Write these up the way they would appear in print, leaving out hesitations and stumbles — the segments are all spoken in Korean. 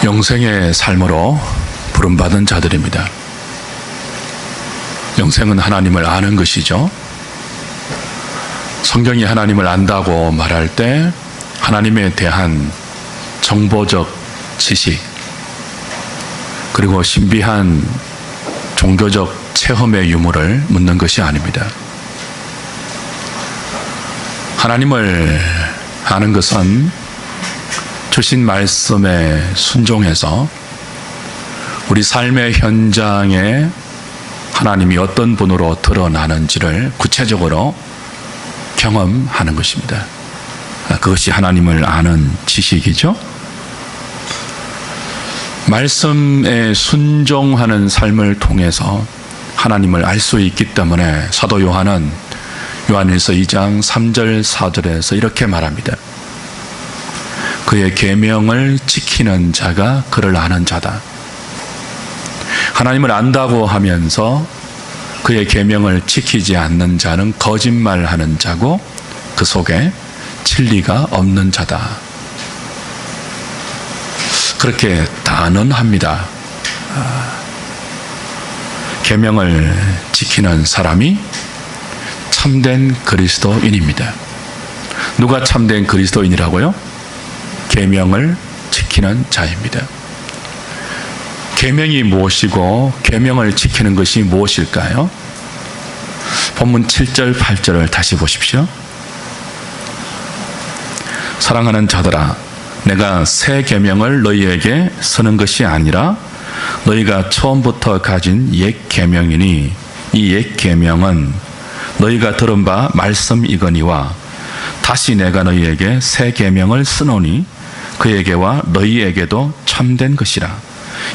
영생의 삶으로 부름받은 자들입니다. 영생은 하나님을 아는 것이죠. 성경이 하나님을 안다고 말할 때 하나님에 대한 정보적 지식, 그리고 신비한 종교적 체험의 유무를 묻는 것이 아닙니다. 하나님을 아는 것은 주신 말씀에 순종해서 우리 삶의 현장에 하나님이 어떤 분으로 드러나는지를 구체적으로 경험하는 것입니다. 그것이 하나님을 아는 지식이죠. 말씀에 순종하는 삶을 통해서 하나님을 알 수 있기 때문에 사도 요한은 요한일서 2장 3절 4절에서 이렇게 말합니다. 그의 계명을 지키는 자가 그를 아는 자다. 하나님을 안다고 하면서 그의 계명을 지키지 않는 자는 거짓말하는 자고 그 속에 진리가 없는 자다. 그렇게 단언합니다. 계명을 지키는 사람이 참된 그리스도인입니다. 누가 참된 그리스도인이라고요? 계명을 지키는 자입니다. 계명이 무엇이고 계명을 지키는 것이 무엇일까요? 본문 7절 8절을 다시 보십시오. 사랑하는 자들아, 내가 새 계명을 너희에게 쓰는 것이 아니라 너희가 처음부터 가진 옛 계명이니 이 옛 계명은 너희가 들은 바 말씀이거니와 다시 내가 너희에게 새 계명을 쓰노니 그에게와 너희에게도 참된 것이라.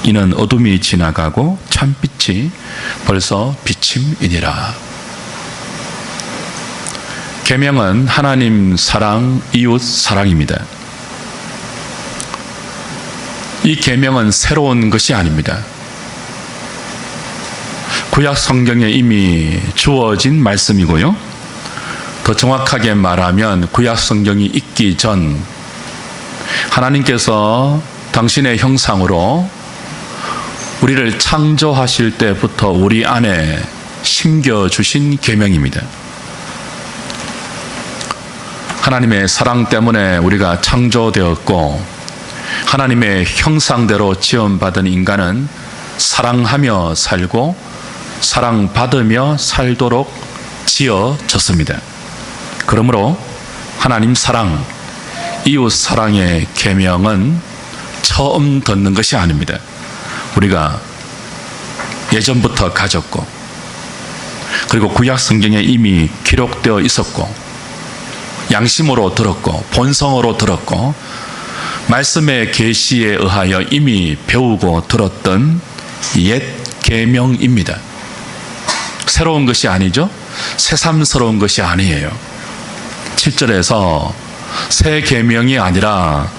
이는 어둠이 지나가고 참빛이 벌써 비침이니라. 계명은 하나님 사랑, 이웃 사랑입니다. 이 계명은 새로운 것이 아닙니다. 구약 성경에 이미 주어진 말씀이고요. 더 정확하게 말하면 구약 성경이 있기 전 하나님께서 당신의 형상으로 우리를 창조하실 때부터 우리 안에 심겨주신 계명입니다. 하나님의 사랑 때문에 우리가 창조되었고 하나님의 형상대로 지음받은 인간은 사랑하며 살고 사랑받으며 살도록 지어졌습니다. 그러므로 하나님 사랑, 이웃 사랑의 계명은 처음 듣는 것이 아닙니다. 우리가 예전부터 가졌고 그리고 구약 성경에 이미 기록되어 있었고 양심으로 들었고 본성으로 들었고 말씀의 계시에 의하여 이미 배우고 들었던 옛 계명입니다. 새로운 것이 아니죠. 새삼스러운 것이 아니에요. 7절에서 새 계명이 아니라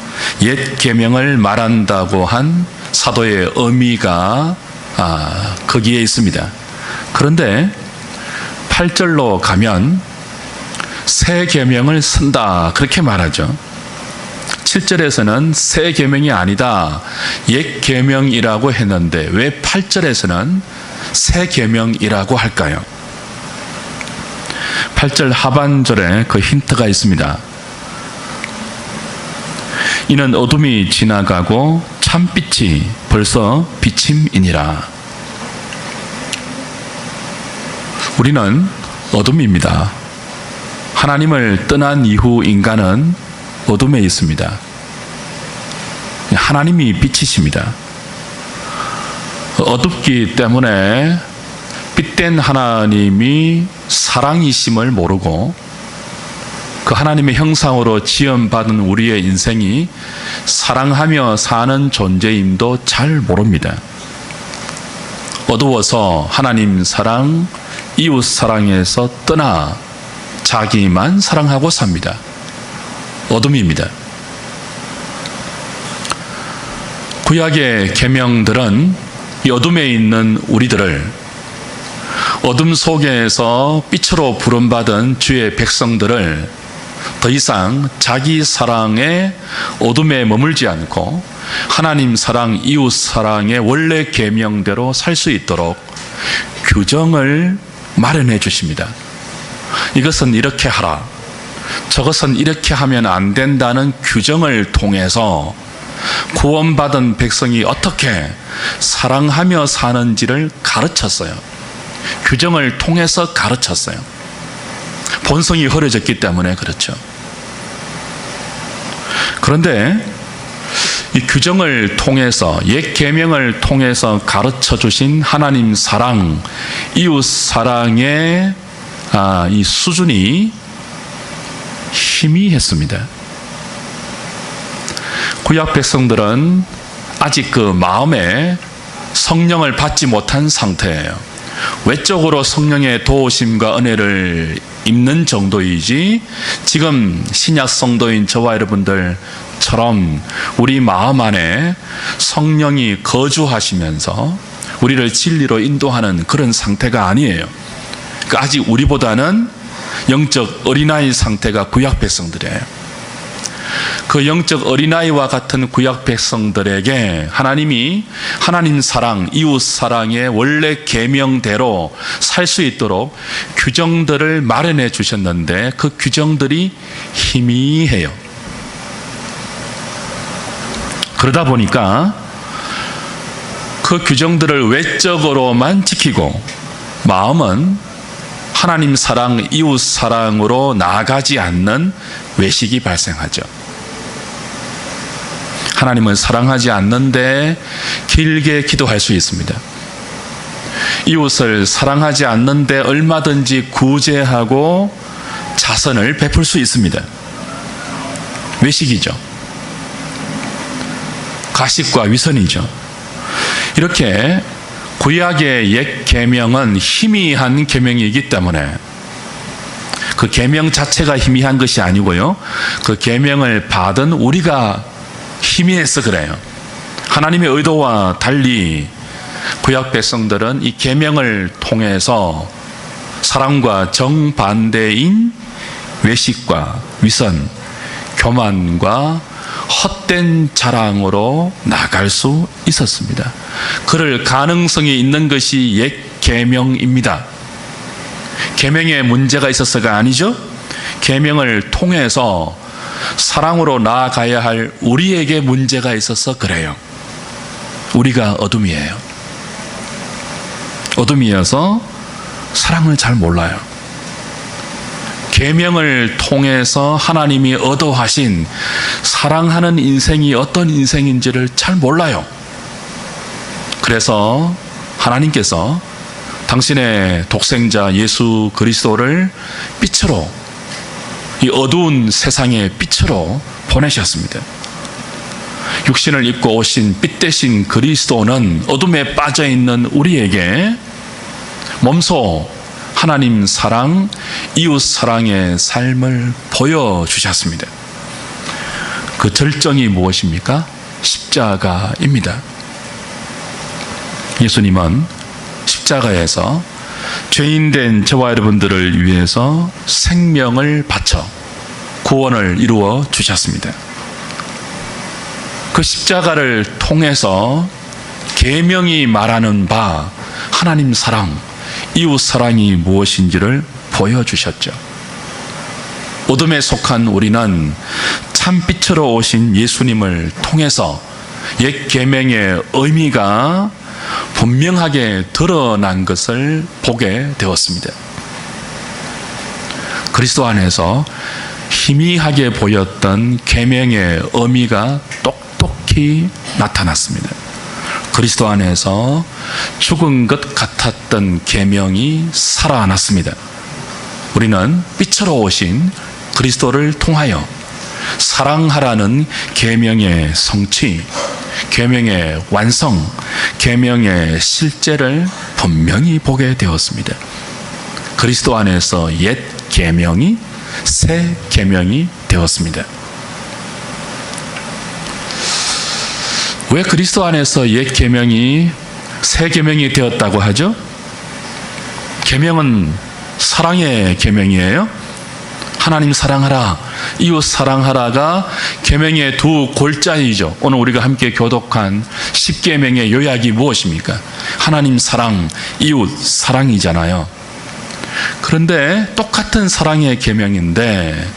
옛 계명을 말한다고 한 사도의 의미가 거기에 있습니다. 그런데 8절로 가면 새 계명을 쓴다 그렇게 말하죠. 7절에서는 새 계명이 아니다 옛 계명이라고 했는데 왜 8절에서는 새 계명이라고 할까요? 8절 하반절에 그 힌트가 있습니다. 이는 어둠이 지나가고 참빛이 벌써 비침이니라. 우리는 어둠입니다. 하나님을 떠난 이후 인간은 어둠에 있습니다. 하나님이 빛이십니다. 어둡기 때문에 빛된 하나님이 사랑이심을 모르고 그 하나님의 형상으로 지음받은 우리의 인생이 사랑하며 사는 존재임도 잘 모릅니다. 어두워서 하나님 사랑, 이웃 사랑에서 떠나 자기만 사랑하고 삽니다. 어둠입니다. 구약의 계명들은 이 어둠에 있는 우리들을 어둠 속에서 빛으로 부름받은 주의 백성들을 더 이상 자기 사랑의 어둠에 머물지 않고 하나님 사랑, 이웃 사랑의 원래 계명대로 살 수 있도록 규정을 마련해 주십니다. 이것은 이렇게 하라, 저것은 이렇게 하면 안 된다는 규정을 통해서 구원받은 백성이 어떻게 사랑하며 사는지를 가르쳤어요. 규정을 통해서 가르쳤어요. 본성이 흐려졌기 때문에 그렇죠. 그런데 이 규정을 통해서, 옛 계명을 통해서 가르쳐 주신 하나님 사랑, 이웃 사랑의 이 수준이 희미했습니다. 구약 백성들은 아직 그 마음에 성령을 받지 못한 상태예요. 외적으로 성령의 도우심과 은혜를 입는 정도이지, 지금 신약 성도인 저와 여러분들처럼 우리 마음 안에 성령이 거주하시면서 우리를 진리로 인도하는 그런 상태가 아니에요. 그러니까 아직 우리보다는 영적 어린아이 상태가 구약 백성들이에요. 그 영적 어린아이와 같은 구약 백성들에게 하나님이 하나님 사랑, 이웃 사랑의 원래 계명대로 살 수 있도록 규정들을 마련해 주셨는데 그 규정들이 희미해요. 그러다 보니까 그 규정들을 외적으로만 지키고 마음은 하나님 사랑, 이웃 사랑으로 나아가지 않는 외식이 발생하죠. 하나님은 사랑하지 않는데 길게 기도할 수 있습니다. 이웃을 사랑하지 않는데 얼마든지 구제하고 자선을 베풀 수 있습니다. 외식이죠. 가식과 위선이죠. 이렇게 구약의 옛 계명은 희미한 계명이기 때문에 그 계명 자체가 희미한 것이 아니고요, 그 계명을 받은 우리가 희미해서 그래요. 하나님의 의도와 달리 구약 백성들은 이 계명을 통해서 사랑과 정반대인 외식과 위선, 교만과 헛된 자랑으로 나갈 수 있었습니다. 그럴 가능성이 있는 것이 옛 계명입니다. 계명에 문제가 있어서가 아니죠. 계명을 통해서 사랑으로 나아가야 할 우리에게 문제가 있어서 그래요. 우리가 어둠이에요. 어둠이어서 사랑을 잘 몰라요. 계명을 통해서 하나님이 의도하신 사랑하는 인생이 어떤 인생인지를 잘 몰라요. 그래서 하나님께서 당신의 독생자 예수 그리스도를 빛으로, 이 어두운 세상의 빛으로 보내셨습니다. 육신을 입고 오신 빛 대신 그리스도는 어둠에 빠져있는 우리에게 몸소 하나님 사랑, 이웃 사랑의 삶을 보여주셨습니다. 그 절정이 무엇입니까? 십자가입니다. 예수님은 십자가에서 죄인된 저와 여러분들을 위해서 생명을 바쳐 구원을 이루어 주셨습니다. 그 십자가를 통해서 계명이 말하는 바 하나님 사랑, 이웃 사랑이 무엇인지를 보여주셨죠. 어둠에 속한 우리는 참빛으로 오신 예수님을 통해서 옛 계명의 의미가 분명하게 드러난 것을 보게 되었습니다. 그리스도 안에서 희미하게 보였던 계명의 의미가 똑똑히 나타났습니다. 그리스도 안에서 죽은 것 같았던 계명이 살아났습니다. 우리는 빛으로 오신 그리스도를 통하여 사랑하라는 계명의 성취, 계명의 완성, 계명의 실제를 분명히 보게 되었습니다. 그리스도 안에서 옛 계명이 새 계명이 되었습니다. 왜 그리스도 안에서 옛 계명이 새 계명이 되었다고 하죠? 계명은 사랑의 계명이에요. 하나님 사랑하라, 이웃 사랑하라가 계명의 두 골자이죠. 오늘 우리가 함께 교독한 10계명의 요약이 무엇입니까? 하나님 사랑, 이웃 사랑이잖아요. 그런데 똑같은 사랑의 계명인데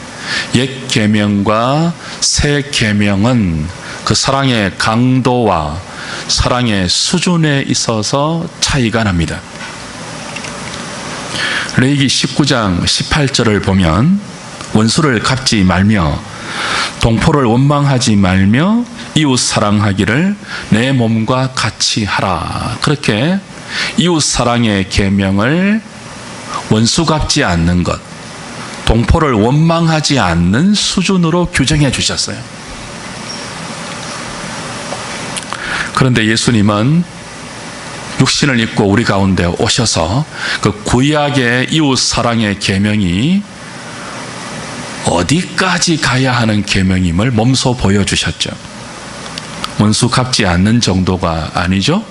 옛 계명과 새 계명은 그 사랑의 강도와 사랑의 수준에 있어서 차이가 납니다. 레위기 19장 18절을 보면 원수를 갚지 말며 동포를 원망하지 말며 이웃 사랑하기를 내 몸과 같이 하라. 그렇게 이웃 사랑의 계명을 원수 갚지 않는 것, 동포를 원망하지 않는 수준으로 규정해 주셨어요. 그런데 예수님은 육신을 입고 우리 가운데 오셔서 그 구약의 이웃 사랑의 계명이 어디까지 가야 하는 계명임을 몸소 보여주셨죠. 원수 갚지 않는 정도가 아니죠.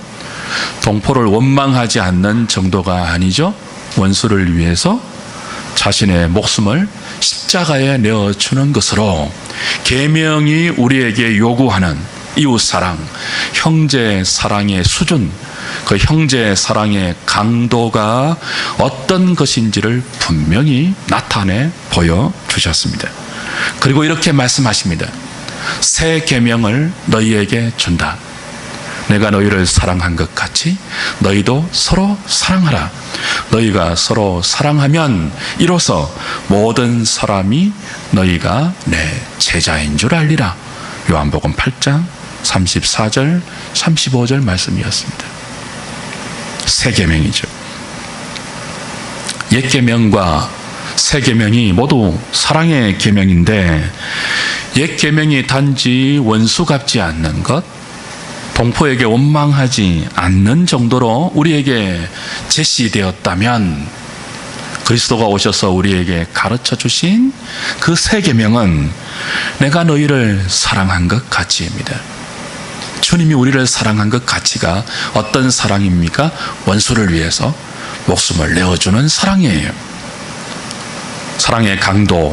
동포를 원망하지 않는 정도가 아니죠. 원수를 위해서 자신의 목숨을 십자가에 내어주는 것으로 계명이 우리에게 요구하는 이웃 사랑, 형제 사랑의 수준, 그 형제 사랑의 강도가 어떤 것인지를 분명히 나타내 보여주셨습니다. 그리고 이렇게 말씀하십니다. 새 계명을 너희에게 준다. 내가 너희를 사랑한 것 같이 너희도 서로 사랑하라. 너희가 서로 사랑하면 이로써 모든 사람이 너희가 내 제자인 줄 알리라. 요한복음 8장 34절 35절 말씀이었습니다. 새 계명이죠. 옛 계명과 새 계명이 모두 사랑의 계명인데 옛 계명이 단지 원수 갚지 않는 것, 동포에게 원망하지 않는 정도로 우리에게 제시되었다면 그리스도가 오셔서 우리에게 가르쳐 주신 그 새 계명은 내가 너희를 사랑한 것 같이입니다. 주님이 우리를 사랑한 것 가치가 어떤 사랑입니까? 원수를 위해서 목숨을 내어주는 사랑이에요. 사랑의 강도,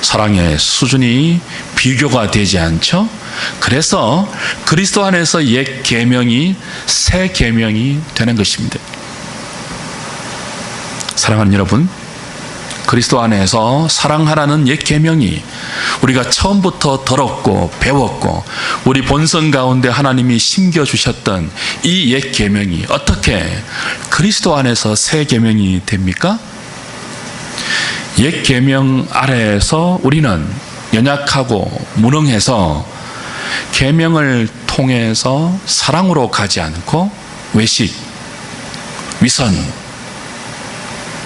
사랑의 수준이 비교가 되지 않죠? 그래서 그리스도 안에서 옛 계명이 새 계명이 되는 것입니다. 사랑하는 여러분, 그리스도 안에서 사랑하라는 옛 계명이 우리가 처음부터 들었고 배웠고 우리 본성 가운데 하나님이 심겨주셨던 이 옛 계명이 어떻게 그리스도 안에서 새 계명이 됩니까? 옛 계명 아래에서 우리는 연약하고 무능해서 계명을 통해서 사랑으로 가지 않고 외식, 위선,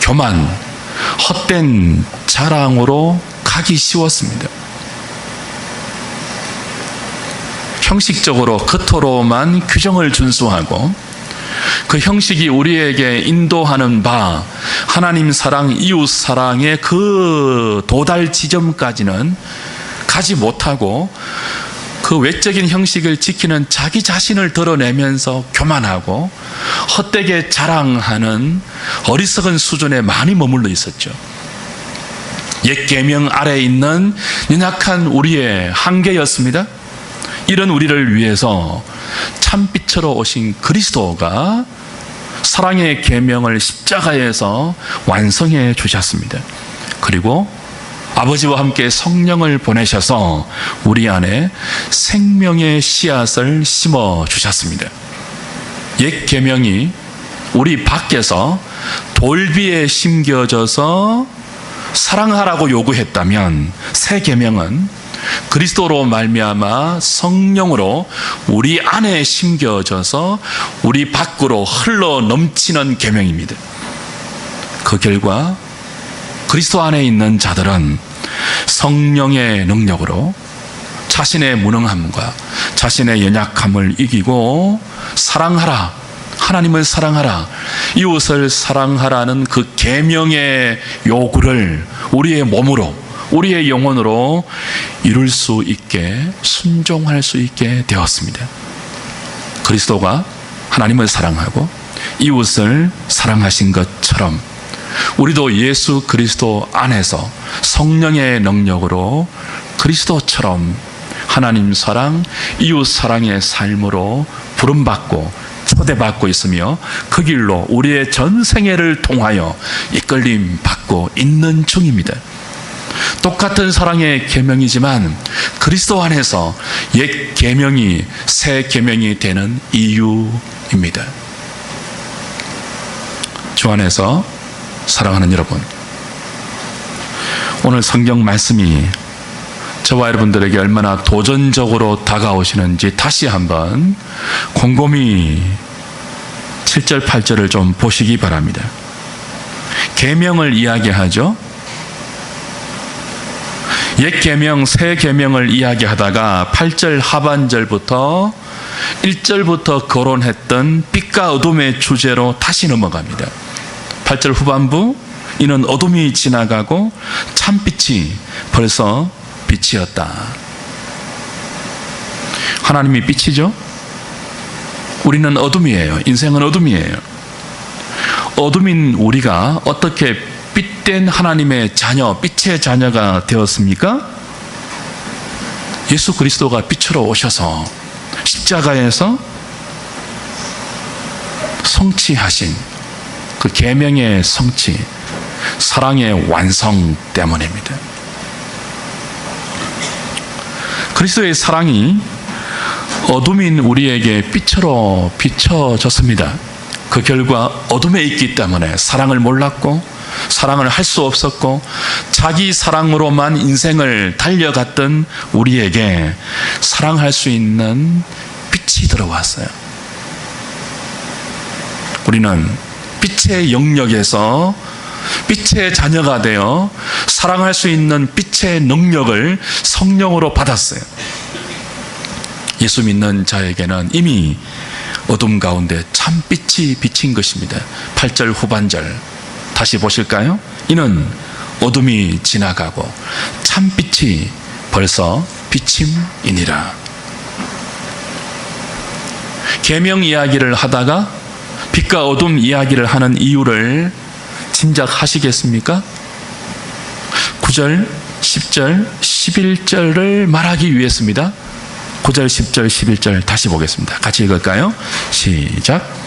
교만, 헛된 자랑으로 가기 쉬웠습니다. 형식적으로 겉으로만 규정을 준수하고 그 형식이 우리에게 인도하는 바 하나님 사랑, 이웃 사랑의 그 도달 지점까지는 가지 못하고 그 외적인 형식을 지키는 자기 자신을 드러내면서 교만하고 헛되게 자랑하는 어리석은 수준에 많이 머물러 있었죠. 옛 계명 아래에 있는 연약한 우리의 한계였습니다. 이런 우리를 위해서 참빛으로 오신 그리스도가 사랑의 계명을 십자가에서 완성해 주셨습니다. 그리고 아버지와 함께 성령을 보내셔서 우리 안에 생명의 씨앗을 심어 주셨습니다. 옛 계명이 우리 밖에서 돌비에 심겨져서 사랑하라고 요구했다면 새 계명은 그리스도로 말미암아 성령으로 우리 안에 심겨져서 우리 밖으로 흘러 넘치는 계명입니다. 그 결과 그리스도 안에 있는 자들은 성령의 능력으로 자신의 무능함과 자신의 연약함을 이기고 사랑하라, 하나님을 사랑하라, 이웃을 사랑하라는 그 계명의 요구를 우리의 몸으로, 우리의 영혼으로 이룰 수 있게, 순종할 수 있게 되었습니다. 그리스도가 하나님을 사랑하고 이웃을 사랑하신 것처럼 우리도 예수 그리스도 안에서 성령의 능력으로 그리스도처럼 하나님 사랑, 이웃 사랑의 삶으로 부름받고 초대받고 있으며 그 길로 우리의 전생애를 통하여 이끌림 받고 있는 중입니다. 똑같은 사랑의 계명이지만 그리스도 안에서 옛 계명이 새 계명이 되는 이유입니다. 주 안에서 사랑하는 여러분, 오늘 성경 말씀이 저와 여러분들에게 얼마나 도전적으로 다가오시는지 다시 한번 곰곰이 7절 8절을 좀 보시기 바랍니다. 계명을 이야기하죠. 옛 계명, 새 계명을 이야기하다가 8절 하반절부터 1절부터 거론했던 빛과 어둠의 주제로 다시 넘어갑니다. 8절 후반부, 이는 어둠이 지나가고 참빛이 벌써 빛이었다. 하나님이 빛이죠. 우리는 어둠이에요. 인생은 어둠이에요. 어둠인 우리가 어떻게 빛된 하나님의 자녀, 빛의 자녀가 되었습니까? 예수 그리스도가 빛으로 오셔서 십자가에서 성취하신 그 계명의 성취, 사랑의 완성 때문입니다. 그리스도의 사랑이 어둠인 우리에게 빛으로 비춰졌습니다. 그 결과 어둠에 있기 때문에 사랑을 몰랐고 사랑을 할 수 없었고 자기 사랑으로만 인생을 달려갔던 우리에게 사랑할 수 있는 빛이 들어왔어요. 우리는 빛의 영역에서 빛의 자녀가 되어 사랑할 수 있는 빛의 능력을 성령으로 받았어요. 예수 믿는 자에게는 이미 어둠 가운데 참빛이 비친 것입니다. 8절 후반절 다시 보실까요? 이는 어둠이 지나가고 참빛이 벌써 비침이니라. 계명 이야기를 하다가 빛과 어둠 이야기를 하는 이유를 짐작하시겠습니까? 9절, 10절, 11절을 말하기 위해서입니다. 9절, 10절, 11절 다시 보겠습니다. 같이 읽을까요? 시작.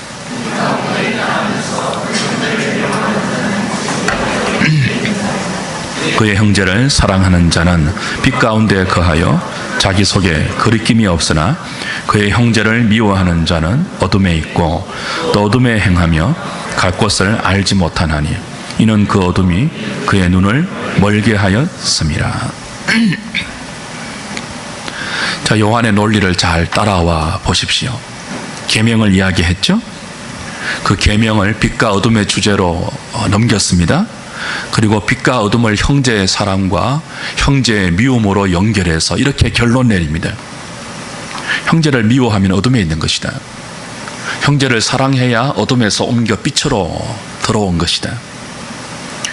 그의 형제를 사랑하는 자는 빛 가운데 거하여 자기 속에 거리낌이 없으나 그의 형제를 미워하는 자는 어둠에 있고 또 어둠에 행하며 갈 곳을 알지 못하나니 이는 그 어둠이 그의 눈을 멀게 하였음이라. 자, 요한의 논리를 잘 따라와 보십시오. 계명을 이야기했죠. 그 계명을 빛과 어둠의 주제로 넘겼습니다. 그리고 빛과 어둠을 형제의 사랑과 형제의 미움으로 연결해서 이렇게 결론 내립니다. 형제를 미워하면 어둠에 있는 것이다. 형제를 사랑해야 어둠에서 옮겨 빛으로 들어온 것이다.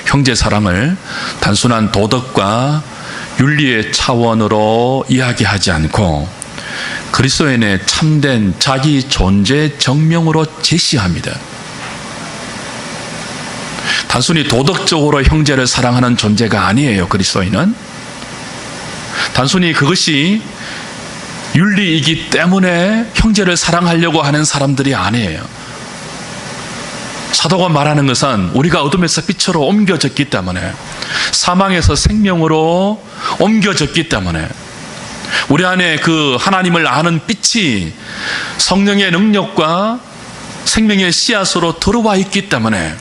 형제 사랑을 단순한 도덕과 윤리의 차원으로 이야기하지 않고 그리스도인의 참된 자기 존재 정명으로 제시합니다. 단순히 도덕적으로 형제를 사랑하는 존재가 아니에요. 그리스도인은 단순히 그것이 윤리이기 때문에 형제를 사랑하려고 하는 사람들이 아니에요. 사도가 말하는 것은 우리가 어둠에서 빛으로 옮겨졌기 때문에, 사망에서 생명으로 옮겨졌기 때문에, 우리 안에 그 하나님을 아는 빛이 성령의 능력과 생명의 씨앗으로 들어와 있기 때문에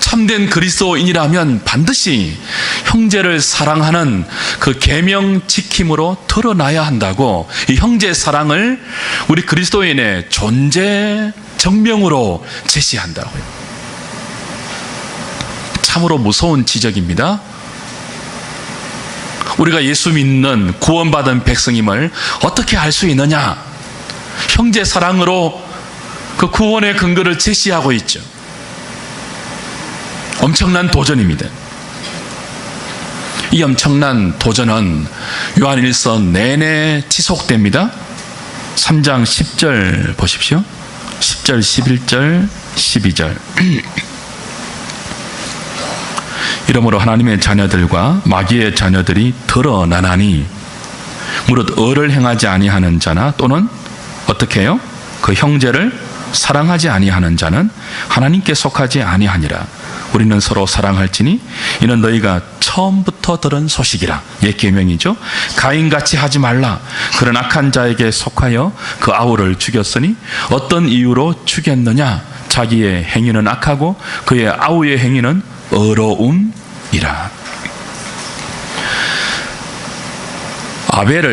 참된 그리스도인이라면 반드시 형제를 사랑하는 그 계명 지킴으로 드러나야 한다고, 이 형제 사랑을 우리 그리스도인의 존재 정명으로 제시한다고요. 참으로 무서운 지적입니다. 우리가 예수 믿는 구원받은 백성임을 어떻게 알 수 있느냐? 형제 사랑으로 그 구원의 근거를 제시하고 있죠. 엄청난 도전입니다. 이 엄청난 도전은 요한일서 내내 지속됩니다. 3장 10절 보십시오. 10절, 11절, 12절. 이러므로 하나님의 자녀들과 마귀의 자녀들이 드러나나니 무릇 의를 행하지 아니하는 자나 또는 어떻게 해요? 그 형제를 사랑하지 아니하는 자는 하나님께 속하지 아니하니라. 우리는 서로 사랑할지니 이는 너희가 처음부터 들은 소식이라. 옛 계명이죠. 가인같이 하지 말라. 그런 악한 자에게 속하여 그 아우를 죽였으니 어떤 이유로 죽였느냐? 자기의 행위는 악하고 그의 아우의 행위는 의로움이라.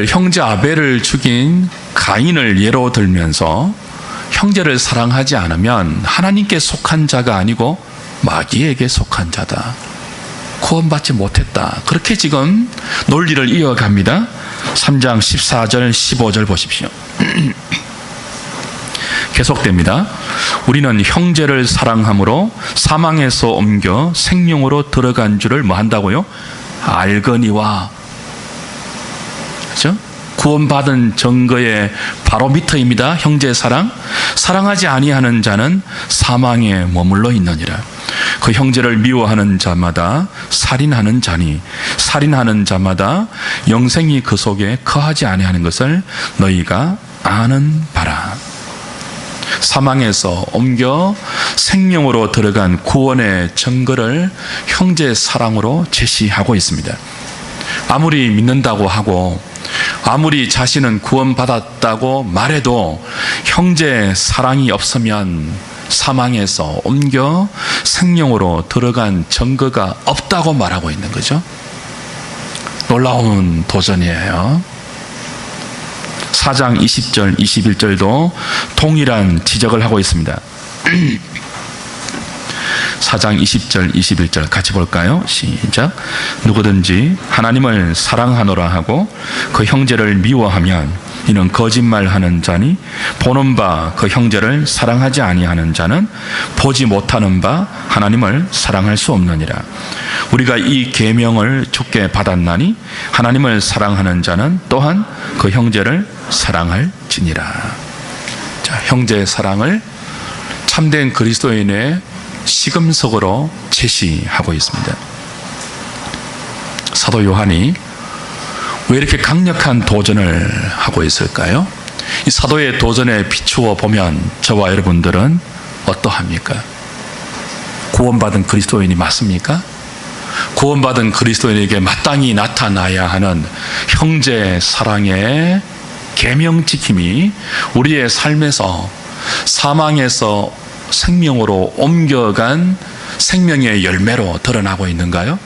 형제 아벨을 죽인 가인을 예로 들면서 형제를 사랑하지 않으면 하나님께 속한 자가 아니고 마귀에게 속한 자다. 구원받지 못했다. 그렇게 지금 논리를 이어갑니다. 3장 14절 15절 보십시오. 계속됩니다. 우리는 형제를 사랑함으로 사망에서 옮겨 생명으로 들어간 줄을 뭐 한다고요? 알거니와. 그렇죠? 구원받은 증거의 바로 밑에입니다. 형제 사랑. 사랑하지 아니하는 자는 사망에 머물러 있느니라. 그 형제를 미워하는 자마다 살인하는 자니 살인하는 자마다 영생이 그 속에 거하지 아니하는 것을 너희가 아는 바라. 사망에서 옮겨 생명으로 들어간 구원의 증거를 형제 사랑으로 제시하고 있습니다. 아무리 믿는다고 하고 아무리 자신은 구원받았다고 말해도 형제 사랑이 없으면 사망에서 옮겨 생명으로 들어간 증거가 없다고 말하고 있는 거죠. 놀라운 도전이에요. 4장 20절 21절도 동일한 지적을 하고 있습니다. 4장 20절 21절 같이 볼까요? 시작. 누구든지 하나님을 사랑하노라 하고 그 형제를 미워하면 이는 거짓말하는 자니 보는 바 그 형제를 사랑하지 아니하는 자는 보지 못하는 바 하나님을 사랑할 수 없느니라. 우리가 이 계명을 주께 받았나니 하나님을 사랑하는 자는 또한 그 형제를 사랑할지니라. 자, 형제의 사랑을 참된 그리스도인의 시금석으로 제시하고 있습니다. 사도 요한이 왜 이렇게 강력한 도전을 하고 있을까요? 이 사도의 도전에 비추어 보면 저와 여러분들은 어떠합니까? 구원받은 그리스도인이 맞습니까? 구원받은 그리스도인에게 마땅히 나타나야 하는 형제 사랑의 계명 지킴이 우리의 삶에서 사망에서 생명으로 옮겨간 생명의 열매로 드러나고 있는가요?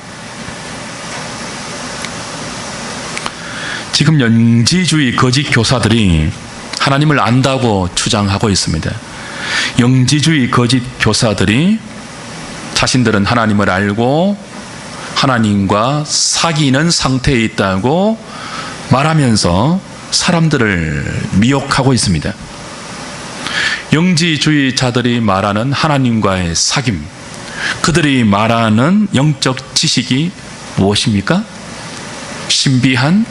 지금 영지주의 거짓 교사들이 하나님을 안다고 주장하고 있습니다. 영지주의 거짓 교사들이 자신들은 하나님을 알고 하나님과 사귀는 상태에 있다고 말하면서 사람들을 미혹하고 있습니다. 영지주의자들이 말하는 하나님과의 사귐, 그들이 말하는 영적 지식이 무엇입니까? 신비한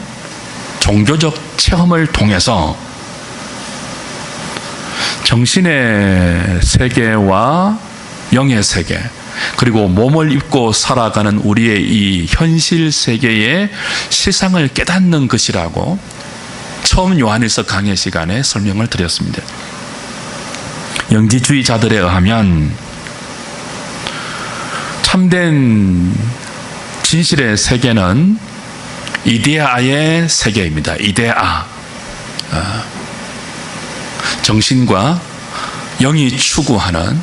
종교적 체험을 통해서 정신의 세계와 영의 세계, 그리고 몸을 입고 살아가는 우리의 이 현실 세계의 세상을 깨닫는 것이라고 처음 요한일서 강해 시간에 설명을 드렸습니다. 영지주의자들에 의하면 참된 진실의 세계는 이데아의 세계입니다. 이데아. 정신과 영이 추구하는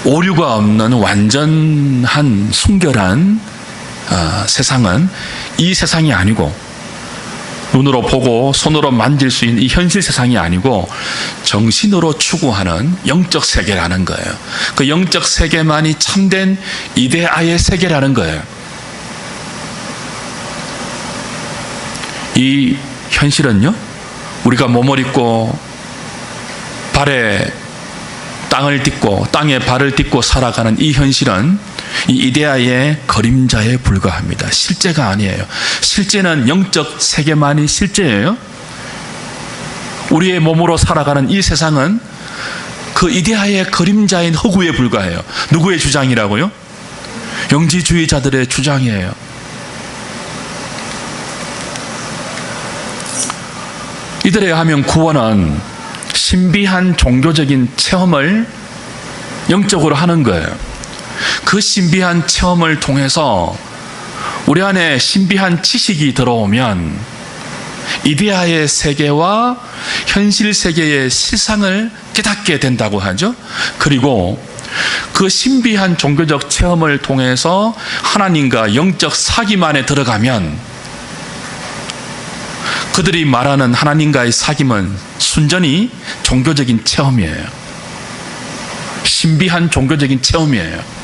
오류가 없는 완전한 순결한 세상은 이 세상이 아니고 눈으로 보고 손으로 만질 수 있는 이 현실 세상이 아니고 정신으로 추구하는 영적 세계라는 거예요. 그 영적 세계만이 참된 이데아의 세계라는 거예요. 이 현실은요, 우리가 몸을 입고 발에 땅을 딛고 땅에 발을 딛고 살아가는 이 현실은 이 이데아의 그림자에 불과합니다. 실제가 아니에요. 실제는 영적 세계만이 실제예요. 우리의 몸으로 살아가는 이 세상은 그 이데아의 그림자인 허구에 불과해요. 누구의 주장이라고요? 영지주의자들의 주장이에요. 이들에 의하면 구원은 신비한 종교적인 체험을 영적으로 하는 거예요. 그 신비한 체험을 통해서 우리 안에 신비한 지식이 들어오면 이데아의 세계와 현실 세계의 실상을 깨닫게 된다고 하죠. 그리고 그 신비한 종교적 체험을 통해서 하나님과 영적 사귐 안에 들어가면 그들이 말하는 하나님과의 사귐은 순전히 종교적인 체험이에요. 신비한 종교적인 체험이에요.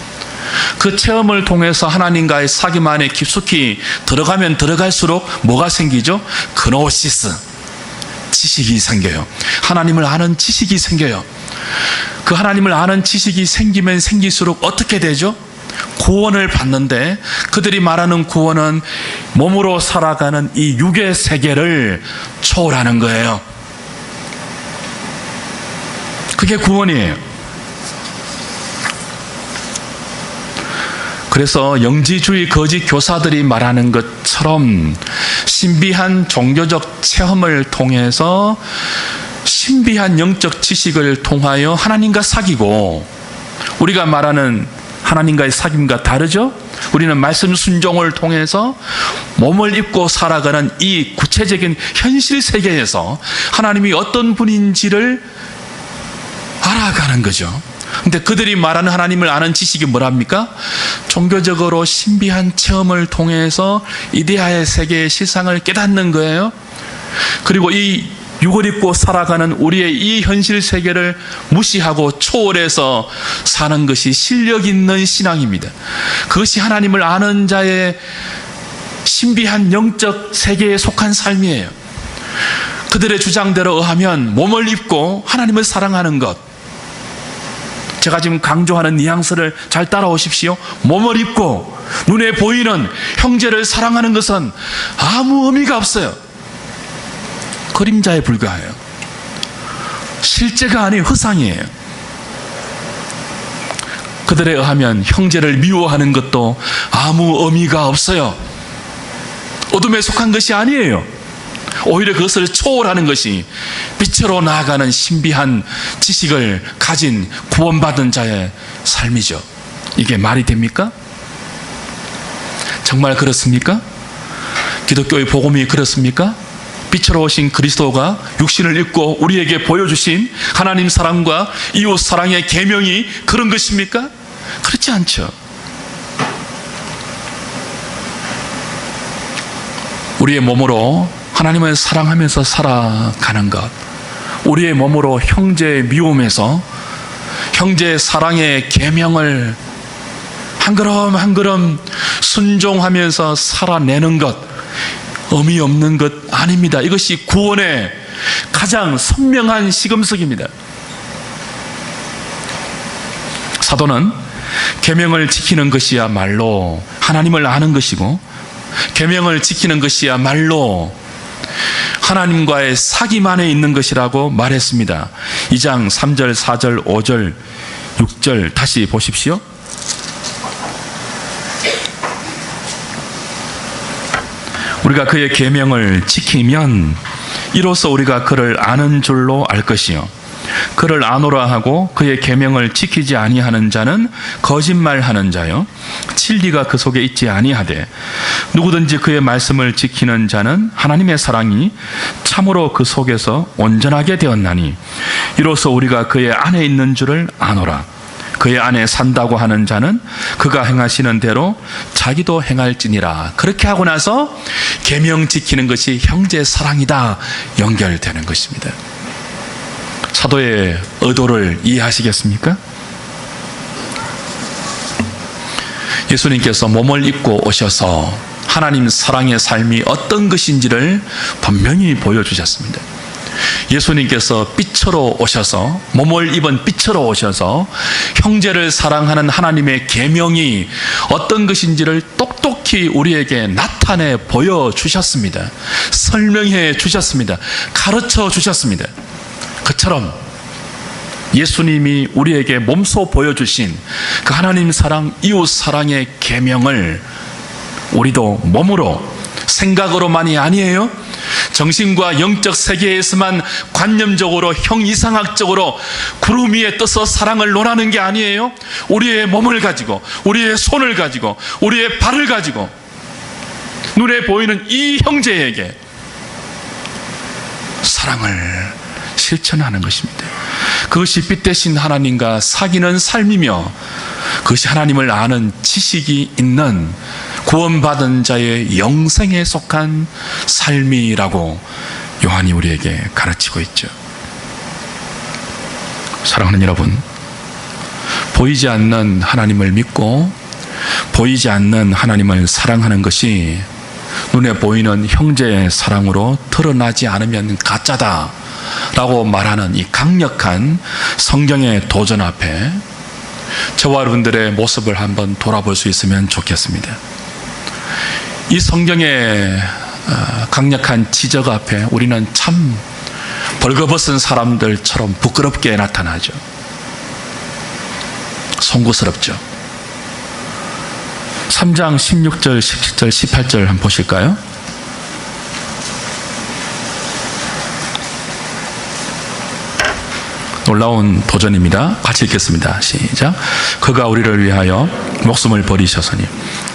그 체험을 통해서 하나님과의 사귐 안에 깊숙이 들어가면 들어갈수록 뭐가 생기죠? 그노시스, 지식이 생겨요. 하나님을 아는 지식이 생겨요. 그 하나님을 아는 지식이 생기면 생길수록 어떻게 되죠? 구원을 받는데 그들이 말하는 구원은 몸으로 살아가는 이 육의 세계를 초월하는 거예요. 그게 구원이에요. 그래서 영지주의 거짓 교사들이 말하는 것처럼 신비한 종교적 체험을 통해서 신비한 영적 지식을 통하여 하나님과 사귀고, 우리가 말하는 하나님과의 사귐과 다르죠? 우리는 말씀 순종을 통해서 몸을 입고 살아가는 이 구체적인 현실 세계에서 하나님이 어떤 분인지를 알아가는 거죠. 근데 그들이 말하는 하나님을 아는 지식이 뭐랍니까? 종교적으로 신비한 체험을 통해서 이데아의 세계의 실상을 깨닫는 거예요. 그리고 이 육을 입고 살아가는 우리의 이 현실 세계를 무시하고 초월해서 사는 것이 실력 있는 신앙입니다. 그것이 하나님을 아는 자의 신비한 영적 세계에 속한 삶이에요. 그들의 주장대로 의하면 몸을 입고 하나님을 사랑하는 것, 제가 지금 강조하는 뉘앙스를 잘 따라오십시오. 몸을 입고 눈에 보이는 형제를 사랑하는 것은 아무 의미가 없어요. 그림자에 불과해요. 실제가 아닌 허상이에요. 그들에 의하면 형제를 미워하는 것도 아무 의미가 없어요. 어둠에 속한 것이 아니에요. 오히려 그것을 초월하는 것이 빛으로 나아가는 신비한 지식을 가진 구원받은 자의 삶이죠. 이게 말이 됩니까? 정말 그렇습니까? 기독교의 복음이 그렇습니까? 빛으로 오신 그리스도가 육신을 입고 우리에게 보여주신 하나님 사랑과 이웃 사랑의 계명이 그런 것입니까? 그렇지 않죠. 우리의 몸으로 하나님을 사랑하면서 살아가는 것, 우리의 몸으로 형제의 미움에서 형제의 사랑의 계명을 한 걸음 한 걸음 순종하면서 살아내는 것, 의미 없는 것 아닙니다. 이것이 구원의 가장 선명한 시금석입니다. 사도는 계명을 지키는 것이야말로 하나님을 아는 것이고, 계명을 지키는 것이야말로 하나님과의 사귐 안에 있는 것이라고 말했습니다. 2장 3절, 4절, 5절, 6절 다시 보십시오. 우리가 그의 계명을 지키면 이로써 우리가 그를 아는 줄로 알 것이요, 그를 아노라 하고 그의 계명을 지키지 아니하는 자는 거짓말하는 자요, 진리가 그 속에 있지 아니하되 누구든지 그의 말씀을 지키는 자는 하나님의 사랑이 참으로 그 속에서 온전하게 되었나니 이로써 우리가 그의 안에 있는 줄을 아노라. 그의 안에 산다고 하는 자는 그가 행하시는 대로 자기도 행할지니라. 그렇게 하고 나서 계명 지키는 것이 형제 사랑이다 연결되는 것입니다. 사도의 의도를 이해하시겠습니까? 예수님께서 몸을 입고 오셔서 하나님 사랑의 삶이 어떤 것인지를 분명히 보여주셨습니다. 예수님께서 빛으로 오셔서, 몸을 입은 빛으로 오셔서 형제를 사랑하는 하나님의 계명이 어떤 것인지를 똑똑히 우리에게 나타내 보여주셨습니다. 설명해 주셨습니다. 가르쳐 주셨습니다. 그처럼 예수님이 우리에게 몸소 보여주신 그 하나님 사랑, 이웃 사랑의 계명을 우리도 몸으로, 생각으로만이 아니에요. 정신과 영적 세계에서만 관념적으로, 형이상학적으로 구름 위에 떠서 사랑을 논하는 게 아니에요. 우리의 몸을 가지고, 우리의 손을 가지고, 우리의 발을 가지고 눈에 보이는 이 형제에게 사랑을 실천하는 것입니다. 그것이 빛 대신 하나님과 사귀는 삶이며, 그것이 하나님을 아는 지식이 있는 구원받은 자의 영생에 속한 삶이라고 요한이 우리에게 가르치고 있죠. 사랑하는 여러분, 보이지 않는 하나님을 믿고 보이지 않는 하나님을 사랑하는 것이 눈에 보이는 형제의 사랑으로 드러나지 않으면 가짜다 라고 말하는 이 강력한 성경의 도전 앞에 저와 여러분들의 모습을 한번 돌아볼 수 있으면 좋겠습니다. 이 성경의 강력한 지적 앞에 우리는 참 벌거벗은 사람들처럼 부끄럽게 나타나죠. 송구스럽죠. 3장 16절, 17절, 18절 한번 보실까요? 놀라운 도전입니다. 같이 읽겠습니다. 시작. 그가 우리를 위하여 목숨을 버리셨으니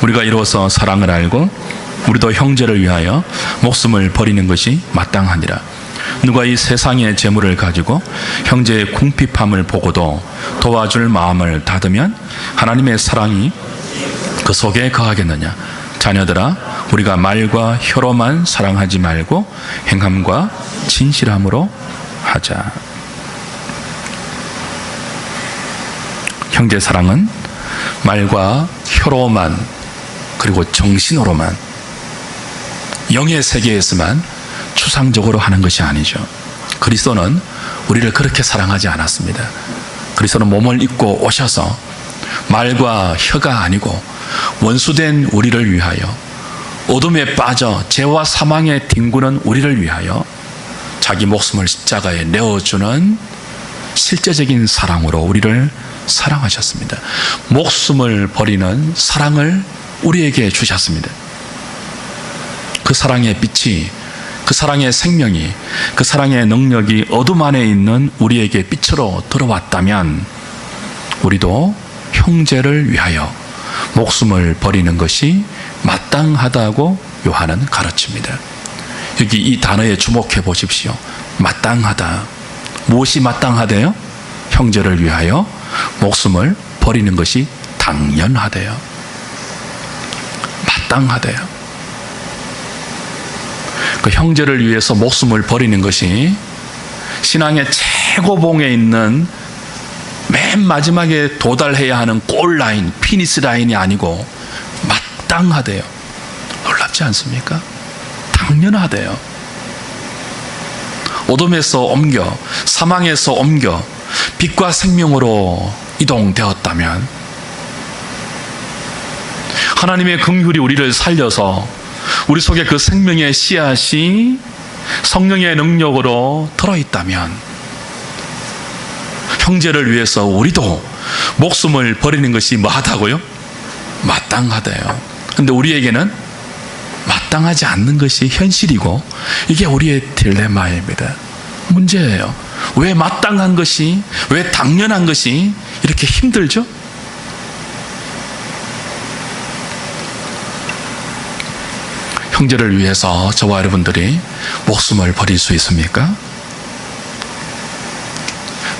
우리가 이로써 사랑을 알고 우리도 형제를 위하여 목숨을 버리는 것이 마땅하니라. 누가 이 세상의 재물을 가지고 형제의 궁핍함을 보고도 도와줄 마음을 닫으면 하나님의 사랑이 그 속에 거하겠느냐. 자녀들아, 우리가 말과 혀로만 사랑하지 말고 행함과 진실함으로 하자. 형제 사랑은 말과 혀로만, 그리고 정신으로만, 영의 세계에서만 추상적으로 하는 것이 아니죠. 그리스도는 우리를 그렇게 사랑하지 않았습니다. 그리스도는 몸을 입고 오셔서 말과 혀가 아니고 원수된 우리를 위하여, 어둠에 빠져 죄와 사망에 뒹구는 우리를 위하여 자기 목숨을 십자가에 내어주는 실제적인 사랑으로 우리를 사랑하셨습니다. 목숨을 버리는 사랑을 우리에게 주셨습니다. 그 사랑의 빛이, 그 사랑의 생명이, 그 사랑의 능력이 어둠 안에 있는 우리에게 빛으로 들어왔다면 우리도 형제를 위하여 목숨을 버리는 것이 마땅하다고 요한은 가르칩니다. 여기 이 단어에 주목해 보십시오. 마땅하다. 무엇이 마땅하대요? 형제를 위하여 목숨을 버리는 것이 당연하대요. 마땅하대요. 그 형제를 위해서 목숨을 버리는 것이 신앙의 최고봉에 있는 맨 마지막에 도달해야 하는 골라인, 피니시 라인이 아니고 마땅하대요. 놀랍지 않습니까? 당연하대요. 어둠에서 옮겨, 사망에서 옮겨 빛과 생명으로 이동되었다면, 하나님의 긍휼이 우리를 살려서 우리 속에 그 생명의 씨앗이 성령의 능력으로 들어있다면, 형제를 위해서 우리도 목숨을 버리는 것이 뭐하다고요? 마땅하대요. 근데 우리에게는 마땅하지 않는 것이 현실이고, 이게 우리의 딜레마입니다. 문제예요. 왜 마땅한 것이, 왜 당연한 것이 이렇게 힘들죠? 형제를 위해서 저와 여러분들이 목숨을 버릴 수 있습니까?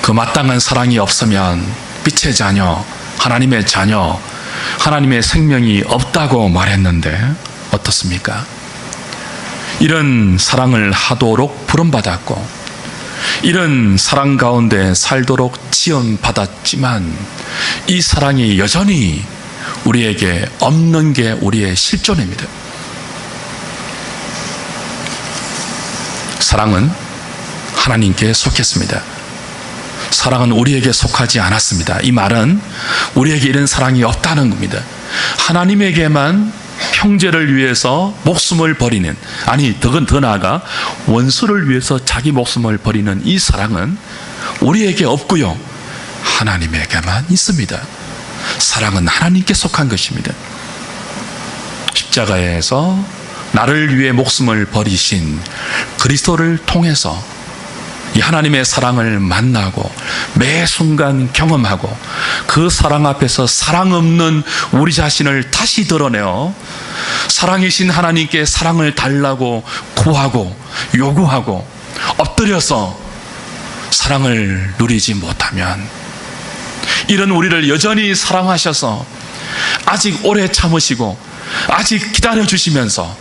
그 마땅한 사랑이 없으면 빛의 자녀, 하나님의 자녀, 하나님의 생명이 없다고 말했는데 어떻습니까? 이런 사랑을 하도록 부름받았고, 이런 사랑 가운데 살도록 지원받았지만, 이 사랑이 여전히 우리에게 없는 게 우리의 실존입니다. 사랑은 하나님께 속했습니다. 사랑은 우리에게 속하지 않았습니다. 이 말은 우리에게 이런 사랑이 없다는 겁니다. 하나님에게만 형제를 위해서 목숨을 버리는, 아니 더 나아가 원수를 위해서 자기 목숨을 버리는 이 사랑은 우리에게 없고요, 하나님에게만 있습니다. 사랑은 하나님께 속한 것입니다. 십자가에서 나를 위해 목숨을 버리신 그리스도를 통해서 이 하나님의 사랑을 만나고 매 순간 경험하고 그 사랑 앞에서 사랑 없는 우리 자신을 다시 드러내어 사랑이신 하나님께 사랑을 달라고 구하고 요구하고 엎드려서 사랑을 누리지 못하면, 이런 우리를 여전히 사랑하셔서 아직 오래 참으시고 아직 기다려주시면서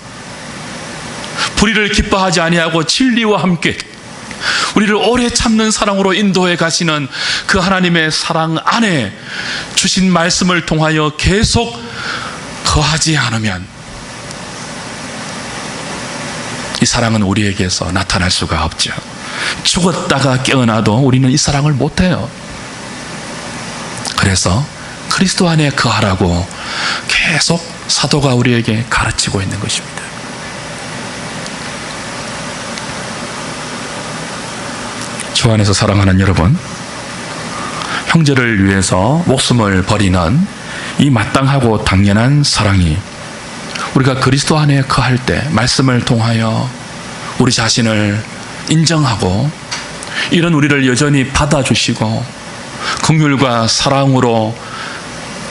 불의를 기뻐하지 아니하고 진리와 함께 우리를 오래 참는 사랑으로 인도해 가시는 그 하나님의 사랑 안에 주신 말씀을 통하여 계속 거하지 않으면 이 사랑은 우리에게서 나타날 수가 없죠. 죽었다가 깨어나도 우리는 이 사랑을 못해요. 그래서 그리스도 안에 거하라고 계속 사도가 우리에게 가르치고 있는 것입니다. 주 안에서 사랑하는 여러분, 형제를 위해서 목숨을 버리는 이 마땅하고 당연한 사랑이 우리가 그리스도 안에 거할 때 말씀을 통하여 우리 자신을 인정하고 이런 우리를 여전히 받아주시고 긍휼과 사랑으로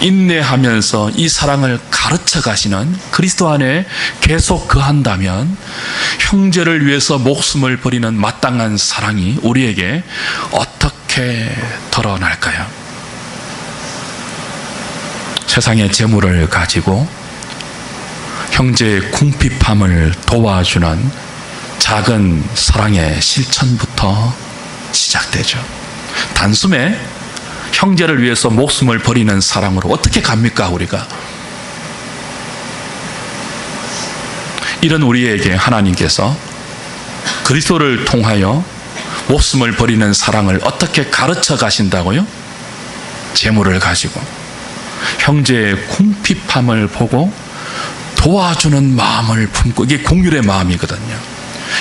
인내하면서 이 사랑을 가르쳐 가시는 그리스도 안에 계속 거한다면 형제를 위해서 목숨을 버리는 마땅한 사랑이 우리에게 어떻게 드러날까요? 세상의 재물을 가지고 형제의 궁핍함을 도와주는 작은 사랑의 실천부터 시작되죠. 단숨에 형제를 위해서 목숨을 버리는 사랑으로 어떻게 갑니까, 우리가? 이런 우리에게 하나님께서 그리스도를 통하여 목숨을 버리는 사랑을 어떻게 가르쳐 가신다고요? 재물을 가지고 형제의 궁핍함을 보고 도와주는 마음을 품고, 이게 긍휼의 마음이거든요.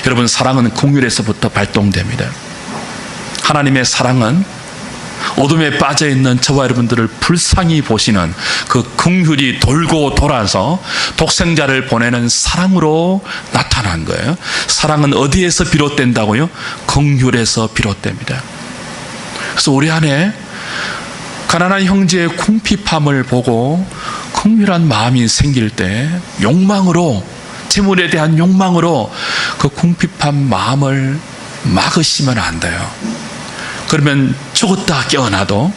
여러분, 사랑은 긍휼에서부터 발동됩니다. 하나님의 사랑은 어둠에 빠져있는 저와 여러분들을 불쌍히 보시는 그 긍휼이 돌고 돌아서 독생자를 보내는 사랑으로 나타난 거예요. 사랑은 어디에서 비롯된다고요? 긍휼에서 비롯됩니다. 그래서 우리 안에 가난한 형제의 궁핍함을 보고 긍휼한 마음이 생길 때 욕망으로, 재물에 대한 욕망으로 그 궁핍한 마음을 막으시면 안 돼요. 그러면 죽었다 깨어나도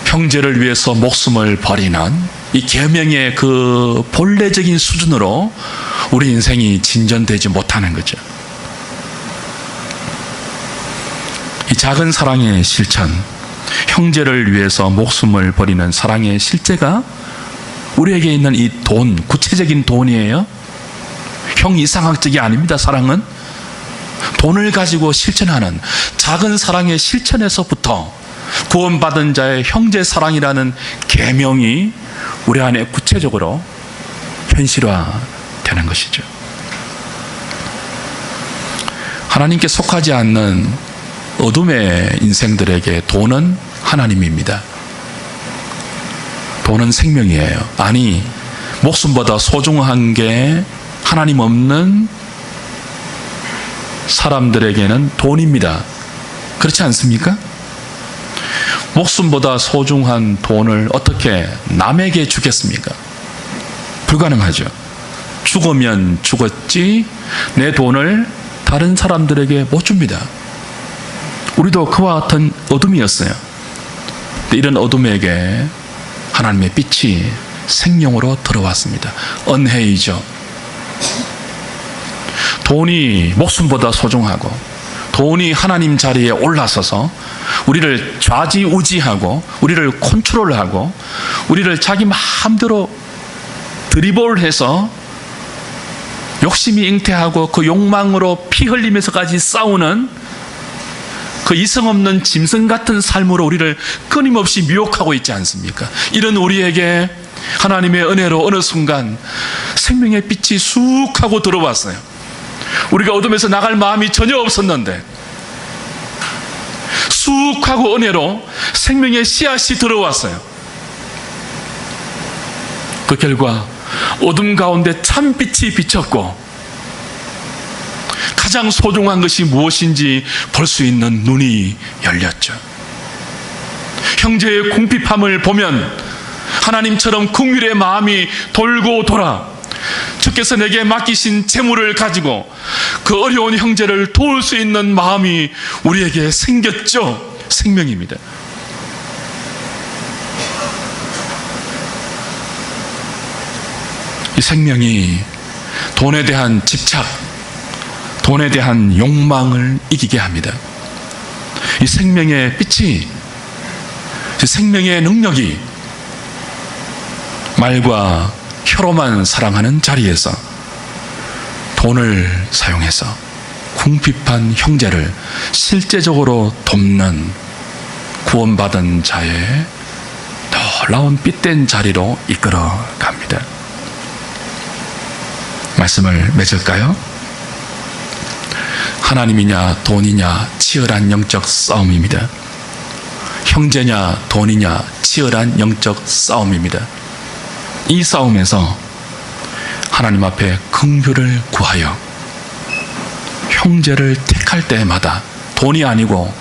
형제를 위해서 목숨을 버리는 이 계명의 그 본래적인 수준으로 우리 인생이 진전되지 못하는 거죠. 이 작은 사랑의 실천, 형제를 위해서 목숨을 버리는 사랑의 실제가 우리에게 있는 이 돈, 구체적인 돈이에요. 형이상학적이 아닙니다. 사랑은 돈을 가지고 실천하는 작은 사랑의 실천에서부터 구원받은 자의 형제 사랑이라는 계명이 우리 안에 구체적으로 현실화되는 것이죠. 하나님께 속하지 않는 어둠의 인생들에게 돈은 하나님입니다. 돈은 생명이에요. 아니, 목숨보다 소중한 게 하나님 없는 사람들에게는 돈입니다. 그렇지 않습니까? 목숨보다 소중한 돈을 어떻게 남에게 주겠습니까? 불가능하죠. 죽으면 죽었지 내 돈을 다른 사람들에게 못 줍니다. 우리도 그와 같은 어둠이었어요. 이런 어둠에게 하나님의 빛이 생명으로 들어왔습니다. 은혜이죠. 돈이 목숨보다 소중하고 돈이 하나님 자리에 올라서서 우리를 좌지우지하고 우리를 컨트롤하고 우리를 자기 마음대로 드리블해서 욕심이 잉태하고 그 욕망으로 피 흘리면서까지 싸우는 그 이성 없는 짐승 같은 삶으로 우리를 끊임없이 미혹하고 있지 않습니까? 이런 우리에게 하나님의 은혜로 어느 순간 생명의 빛이 쑥 하고 들어왔어요. 우리가 어둠에서 나갈 마음이 전혀 없었는데 쑥 하고 은혜로 생명의 씨앗이 들어왔어요. 그 결과 어둠 가운데 참빛이 비쳤고 가장 소중한 것이 무엇인지 볼 수 있는 눈이 열렸죠. 형제의 궁핍함을 보면 하나님처럼 긍휼의 마음이 돌고 돌아 주께서 내게 맡기신 재물을 가지고 그 어려운 형제를 도울 수 있는 마음이 우리에게 생겼죠. 생명입니다. 이 생명이 돈에 대한 집착, 돈에 대한 욕망을 이기게 합니다. 이 생명의 빛이, 이 생명의 능력이 말과 혀로만 사랑하는 자리에서 돈을 사용해서 궁핍한 형제를 실제적으로 돕는 구원받은 자의 놀라운 빛된 자리로 이끌어 갑니다. 말씀을 맺을까요? 하나님이냐 돈이냐 치열한 영적 싸움입니다. 형제냐 돈이냐 치열한 영적 싸움입니다. 이 싸움에서 하나님 앞에 긍휼을 구하여 형제를 택할 때마다 돈이 아니고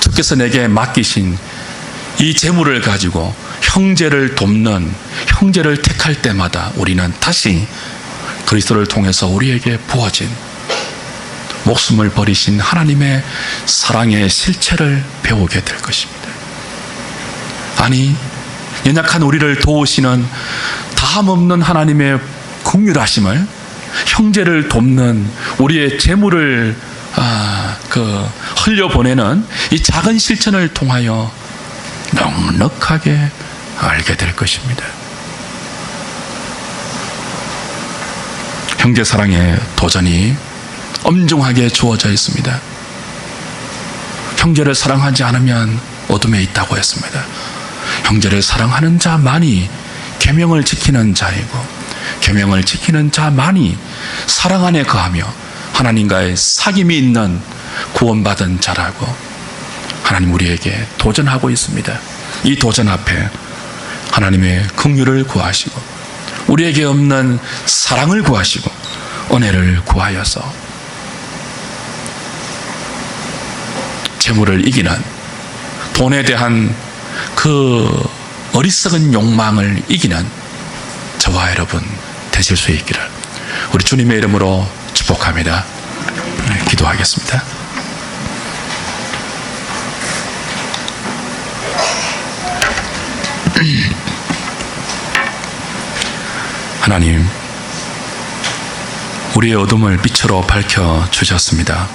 주께서 내게 맡기신 이 재물을 가지고 형제를 돕는, 형제를 택할 때마다 우리는 다시 그리스도를 통해서 우리에게 부어진 목숨을 버리신 하나님의 사랑의 실체를 배우게 될 것입니다. 아니, 연약한 우리를 도우시는 다함없는 하나님의 긍휼하심을, 형제를 돕는 우리의 재물을 흘려보내는 이 작은 실천을 통하여 넉넉하게 알게 될 것입니다. 형제 사랑의 도전이 엄중하게 주어져 있습니다. 형제를 사랑하지 않으면 어둠에 있다고 했습니다. 형제를 사랑하는 자만이 계명을 지키는 자이고, 계명을 지키는 자만이 사랑 안에 거하며 하나님과의 사귐이 있는 구원받은 자라고 하나님 우리에게 도전하고 있습니다. 이 도전 앞에 하나님의 긍휼을 구하시고 우리에게 없는 사랑을 구하시고 은혜를 구하여서 재물을 이기는, 돈에 대한 그 어리석은 욕망을 이기는 저와 여러분 되실 수 있기를 우리 주님의 이름으로 축복합니다. 기도하겠습니다. 하나님, 우리의 어둠을 빛으로 밝혀 주셨습니다.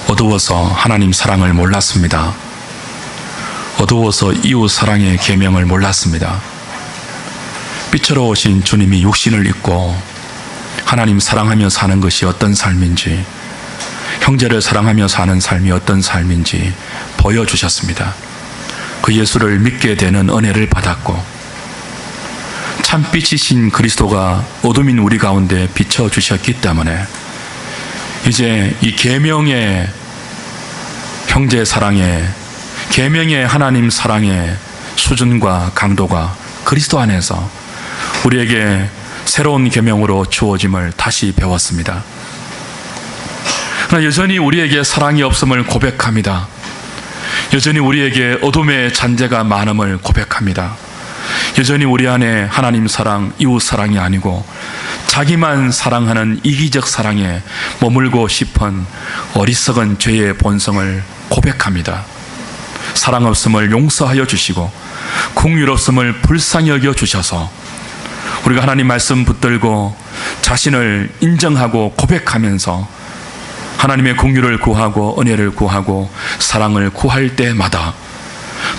어두워서 하나님 사랑을 몰랐습니다. 어두워서 이웃 사랑의 계명을 몰랐습니다. 빛으로 오신 주님이 육신을 입고 하나님 사랑하며 사는 것이 어떤 삶인지, 형제를 사랑하며 사는 삶이 어떤 삶인지 보여주셨습니다. 그 예수를 믿게 되는 은혜를 받았고 참빛이신 그리스도가 어둠인 우리 가운데 비춰주셨기 때문에 이제 이 계명의 형제 사랑의, 계명의 하나님 사랑의 수준과 강도가 그리스도 안에서 우리에게 새로운 계명으로 주어짐을 다시 배웠습니다. 그러나 여전히 우리에게 사랑이 없음을 고백합니다. 여전히 우리에게 어둠의 잔재가 많음을 고백합니다. 여전히 우리 안에 하나님 사랑, 이웃 사랑이 아니고 자기만 사랑하는 이기적 사랑에 머물고 싶은 어리석은 죄의 본성을 고백합니다. 사랑 없음을 용서하여 주시고 긍휼 없음을 불쌍히 여겨 주셔서 우리가 하나님 말씀 붙들고 자신을 인정하고 고백하면서 하나님의 긍휼을 구하고 은혜를 구하고 사랑을 구할 때마다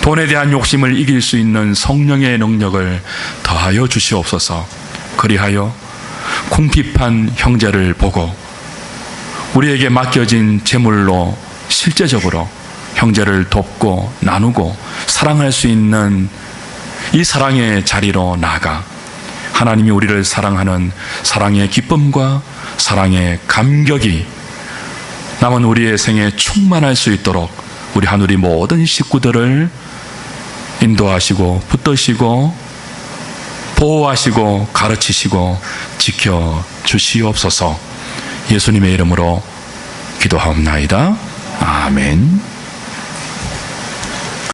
돈에 대한 욕심을 이길 수 있는 성령의 능력을 더하여 주시옵소서. 그리하여 궁핍한 형제를 보고 우리에게 맡겨진 재물로 실제적으로 형제를 돕고 나누고 사랑할 수 있는 이 사랑의 자리로 나아가 하나님이 우리를 사랑하는 사랑의 기쁨과 사랑의 감격이 남은 우리의 생에 충만할 수 있도록 우리 하늘이 모든 식구들을 인도하시고 붙드시고 보호하시고 가르치시고 지켜주시옵소서. 예수님의 이름으로 기도하옵나이다. 아멘.